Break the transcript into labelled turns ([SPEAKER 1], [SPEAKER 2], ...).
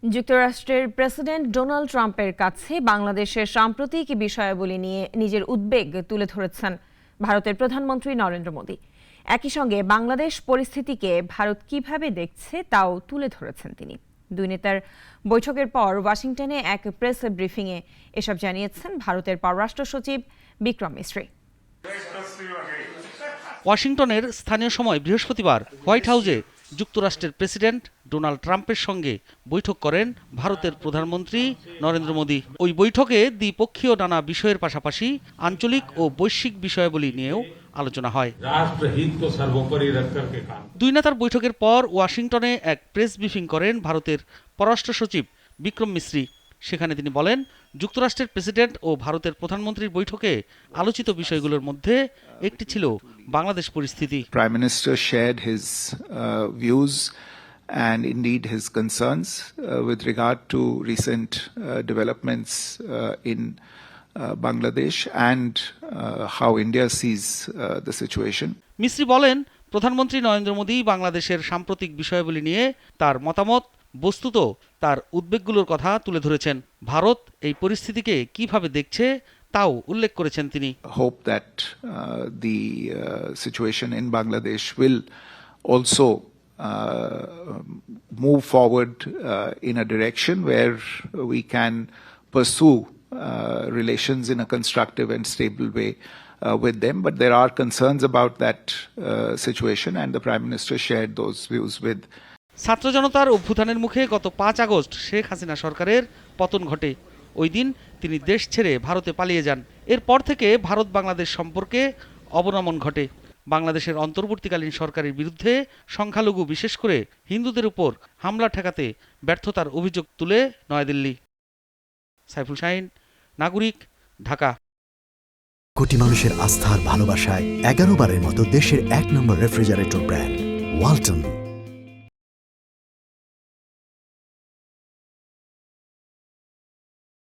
[SPEAKER 1] যুক্তরাষ্ট্রের president Donald ট্রাম্পের কাছে বাংলাদেশের সাম্প্রতিক বিষয়াবলী নিয়ে নিজের উদ্বেগ তুলে ধরেছেন ভারতের প্রধানমন্ত্রী নরেন্দ্র মোদী। একই সঙ্গে বাংলাদেশ পরিস্থিতিকে ভারত কিভাবে দেখছে তাও তুলে ধরেছেন তিনি। দুই নেতার বৈঠকের পর ওয়াশিংটনে এক প্রেস ব্রিফিংয়ে এসব জানিয়েছেন ভারতের পররাষ্ট্র সচিব বিক্রম মিশ্রি।
[SPEAKER 2] ওয়াশিংটনের স্থানীয় সময় বৃহস্পতিবার হোয়াইট হাউসে যুক্তরাষ্ট্রের প্রেসিডেন্ট ডোনাল্ড ট্রাম্পের সঙ্গে বৈঠক করেন ভারতের প্রধানমন্ত্রী নরেন্দ্র মোদী। ওই বৈঠকে দ্বিপক্ষীয় নানা বিষয়ের পাশাপাশি আঞ্চলিক ও বৈশ্বিক বিষয়াবলী নিয়েও আলোচনা হয়। দুই নেতার বৈঠকের পর ওয়াশিংটনে এক প্রেস ব্রিফিং করেন ভারতের পররাষ্ট্র সচিব বিক্রম মিশ্রি। সেখানে তিনি বলেন, যুক্তরাষ্ট্রের প্রেসিডেন্ট ও ভারতের প্রধানমন্ত্রীর বৈঠকে আলোচিত বিষয়গুলোর মধ্যে একটি ছিল বাংলাদেশ পরিস্থিতি।
[SPEAKER 3] Prime Minister shared his views and indeed his concerns with regard to recent developments in Bangladesh and how India sees the situation.
[SPEAKER 2] Misri বলেন, প্রধানমন্ত্রী নরেন্দ্র মোদী বাংলাদেশের সাম্প্রতিক বিষয়াবলী নিয়ে তার মতামত, বস্তুত তার উদ্বেগগুলোর কথা তুলে ধরেছেন। ভারত এই পরিস্থিতিকে কিভাবে দেখছে তাও উল্লেখ করেছেন তিনি।
[SPEAKER 3] Hope that the situation in Bangladesh will also move forward in a direction where we can pursue relations in a constructive and stable way with them. But there are concerns about that situation, and the Prime Minister shared those views with.
[SPEAKER 2] ছাত্র জনতার অভ্যুত্থানের মুখে গত 5 August Sheikh Hasina সরকারের পতন ঘটে। ওই দিন তিনি দেশ ছেড়ে ভারতে পালিয়ে যান। এরপর থেকে ভারত বাংলাদেশ সম্পর্কে অবনমন ঘটে। বাংলাদেশের অন্তর্বর্তীকালীন সরকারের বিরুদ্ধে সংখ্যালঘু, বিশেষ করে হিন্দুদের উপর হামলা ঠেকাতে ব্যর্থতার অভিযোগ তুলে নয়াদিল্লি। সাইফুল শাহিন, নাগরিক, ঢাকা।
[SPEAKER 4] কোটি মানুষের আস্থার ভালোবাসায় 11 বারের মতো দেশের 1 নম্বর রেফ্রিজারেটর ব্র্যান্ড ওয়ালটন।